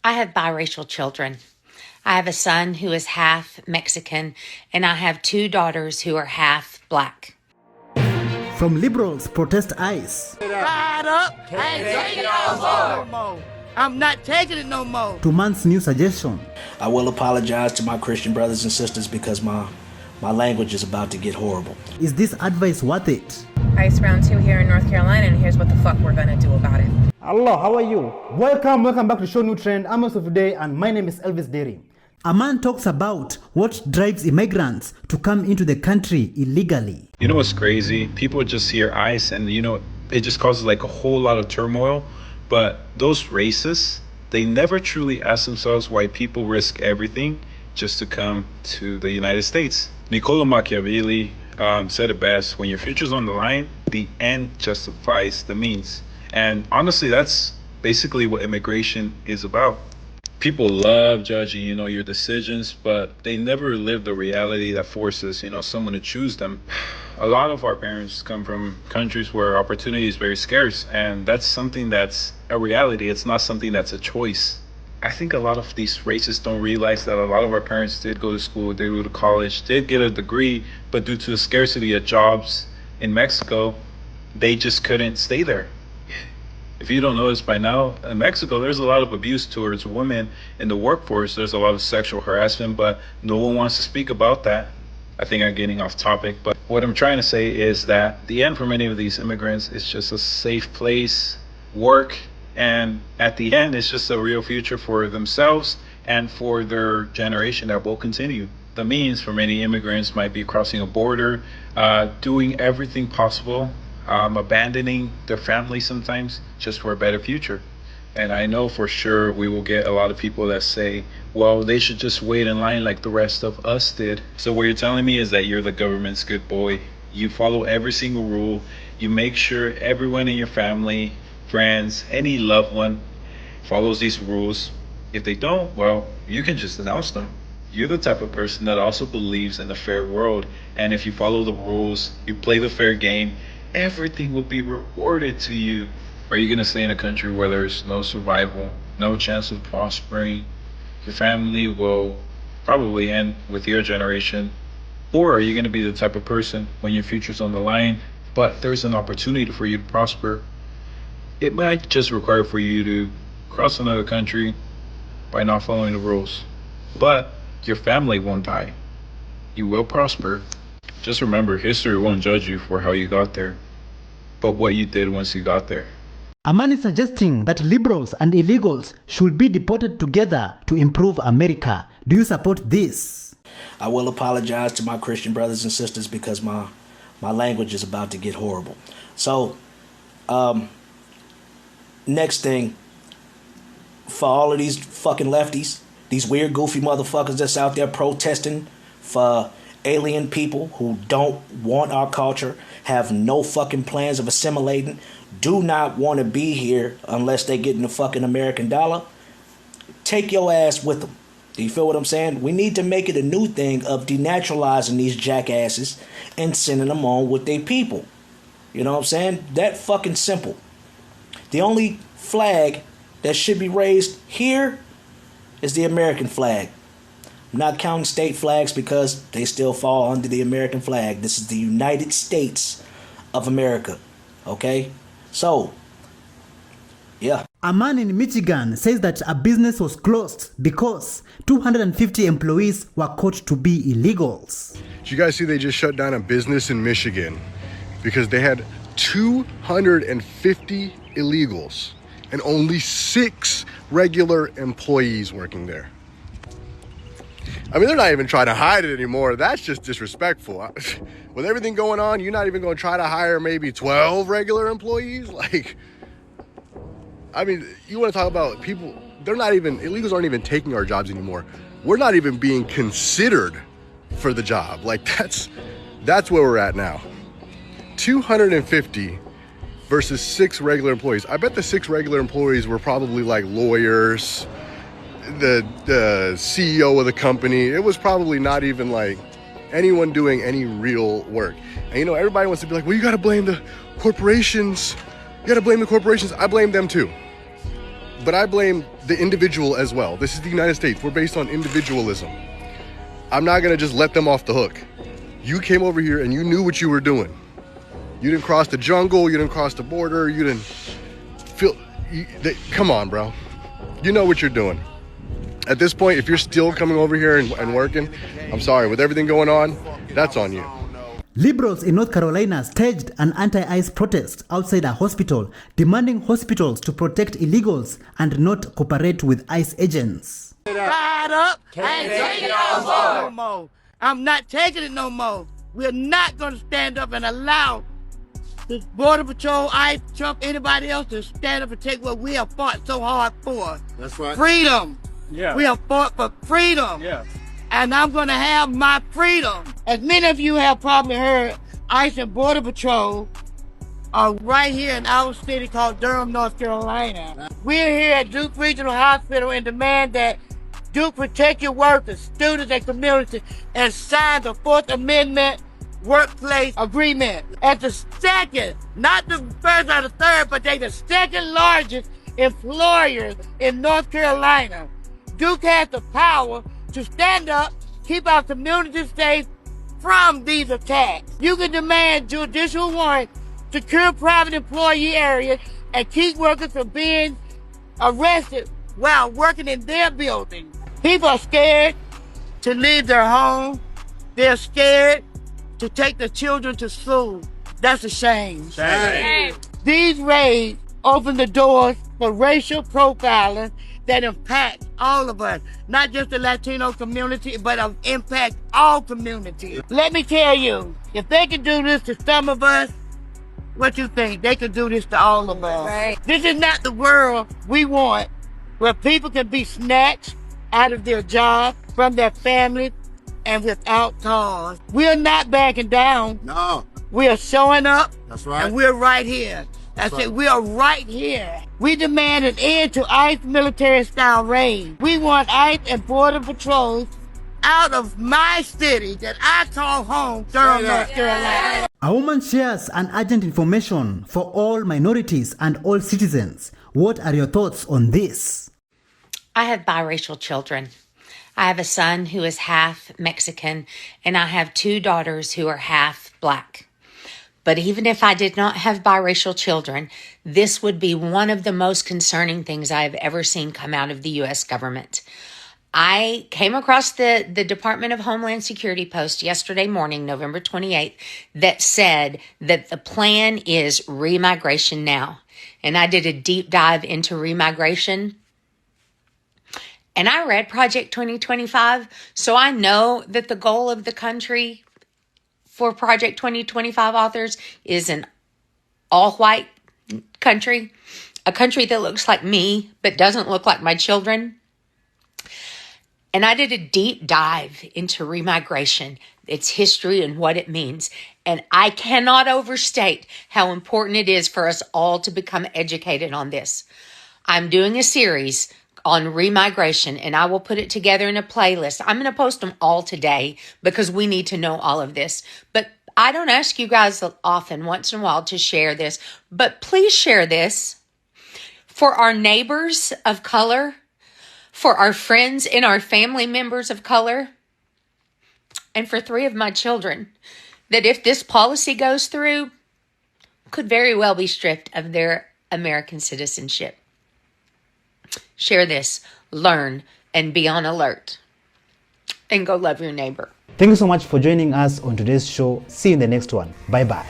I have biracial children. I have a son who is half Mexican, and I have two daughters who are half black. From liberals protest ICE. Fired up. I ain't taking it no more. I'm not taking it no more. To man's new suggestion. I will apologize to my Christian brothers and sisters because my language is about to get horrible. Is this advice worth it? ICE round 2 here in North Carolina, and here's what the fuck we're gonna do about it. Hello, how are you? Welcome back to ShowNewTrend. I'm also today, and my name is Elvis Derry. A man talks about what drives immigrants to come into the country illegally. You know what's crazy? People just hear ICE and it just causes like a whole lot of turmoil. But those racists, they never truly ask themselves why people risk everything just to come to the United States. Niccolo Machiavelli said it best: when your future's on the line, the end justifies the means. And honestly, that's basically what immigration is about. People love judging, your decisions, but they never live the reality that forces, someone to choose them. A lot of our parents come from countries where opportunity is very scarce, and that's something that's a reality. It's not something that's a choice. I think a lot of these racists don't realize that a lot of our parents did go to school, did go to college, did get a degree, but due to the scarcity of jobs in Mexico, they just couldn't stay there. If you don't notice by now, in Mexico, there's a lot of abuse towards women in the workforce. There's a lot of sexual harassment, but no one wants to speak about that. I think I'm getting off topic, but what I'm trying to say is that the end for many of these immigrants is just a safe place, work, and at the end, it's just a real future for themselves and for their generation that will continue. The means for many immigrants might be crossing a border, doing everything possible, abandoning their family sometimes just for a better future. And I know for sure we will get a lot of people that say, well, they should just wait in line like the rest of us did. So what you're telling me is that you're the government's good boy. You follow every single rule. You make sure everyone in your family, friends, any loved one follows these rules. If they don't, well, you can just denounce them. You're the type of person that also believes in a fair world. And if you follow the rules, you play the fair game, everything will be rewarded to you. Are you going to stay in a country where there's no survival, no chance of prospering? Your family will probably end with your generation. Or are you going to be the type of person when your future's on the line, but there's an opportunity for you to prosper? It might just require for you to cross another country by not following the rules. But your family won't die. You will prosper. Just remember, history won't judge you for how you got there, but what you did once you got there. A man is suggesting that liberals and illegals should be deported together to improve America. Do you support this? I will apologize to my Christian brothers and sisters because my language is about to get horrible. So, next thing, for all of these fucking lefties, these weird goofy motherfuckers that's out there protesting for alien people who don't want our culture, have no fucking plans of assimilating, do not want to be here unless they get in the fucking American dollar, take your ass with them. Do you feel what I'm saying? We need to make it a new thing of denaturalizing these jackasses and sending them on with their people. You know what I'm saying? That fucking simple. The only flag that should be raised here is the American flag. I'm not counting state flags because they still fall under the American flag. This is the United States of America. Okay? So, yeah. A man in Michigan says that a business was closed because 250 employees were caught to be illegals. Did you guys see they just shut down a business in Michigan because they had 250 illegals and only 6 regular employees working there? I mean, they're not even trying to hide it anymore. That's just disrespectful. With everything going on, you're not even going to try to hire maybe 12 regular employees? Like, I mean, you want to talk about people, illegals aren't even taking our jobs anymore. We're not even being considered for the job. Like, that's where we're at now. 250 versus 6 regular employees. I bet the 6 regular employees were probably like lawyers, the CEO of the company. It was probably not even like anyone doing any real work. And everybody wants to be like, well, you got to blame the corporations. You got to blame the corporations. I blame them too. but I blame the individual as well. This is the United States. We're based on individualism. I'm not gonna just let them off the hook. You came over here and you knew what you were doing. You didn't cross the jungle, you didn't cross the border, you didn't come on, bro. You know what you're doing. At this point, if you're still coming over here and working, I'm sorry, with everything going on, that's on you. Liberals in North Carolina staged an anti-ICE protest outside a hospital, demanding hospitals to protect illegals and not cooperate with ICE agents. Fired up. Can't take it no more. I'm not taking it no more. We're not going to stand up and allow the Border Patrol, ICE, Trump, anybody else to stand up and take what we have fought so hard for. That's right. Freedom. Yeah. We have fought for freedom. Yeah. And I'm going to have my freedom. As many of you have probably heard, ICE and Border Patrol are right here in our city called Durham, North Carolina. We're here at Duke Regional Hospital and demand that Duke protect your workers, students, and community, and sign the 4th Amendment workplace agreement. As the second, not the first or the third, but they the second largest employers in North Carolina. Duke has the power to stand up, keep our communities safe from these attacks. You can demand judicial warrant, secure private employee areas, and keep workers from being arrested while working in their building. People are scared to leave their home. They're scared to take their children to school. That's a shame. Shame. These raids open the doors for racial profiling that impact all of us, not just the Latino community, but impact all communities. Let me tell you, if they can do this to some of us, what you think? They can do this to all of us. Right. This is not the world we want, where people can be snatched out of their job, from their families, and without cause. We're not backing down. No. We are showing up. That's right. And we're right here. I said, we are right here. We demand an end to ICE military-style raids. We want ICE and Border Patrols out of my city that I call home, Durham, North Carolina. A woman shares an urgent information for all minorities and all citizens. What are your thoughts on this? I have biracial children. I have a son who is half Mexican, and I have 2 daughters who are half Black. But even if I did not have biracial children, this would be one of the most concerning things I have ever seen come out of the U.S. government. I came across the Department of Homeland Security post yesterday morning, November 28th, that said that the plan is remigration now. And I did a deep dive into remigration. And I read Project 2025, so I know that the goal of the country for Project 2025 authors is an all-white country, a country that looks like me but doesn't look like my children. And I did a deep dive into remigration, its history and what it means. And I cannot overstate how important it is for us all to become educated on this. I'm doing a series on remigration, and I will put it together in a playlist. I'm going to post them all today because we need to know all of this. But I don't ask you guys often, once in a while, to share this. But please share this for our neighbors of color, for our friends and our family members of color, and for 3 of my children, that if this policy goes through, could very well be stripped of their American citizenship. Share this, learn, and be on alert. And go love your neighbor. Thank you so much for joining us on today's show. See you in the next one. Bye-bye.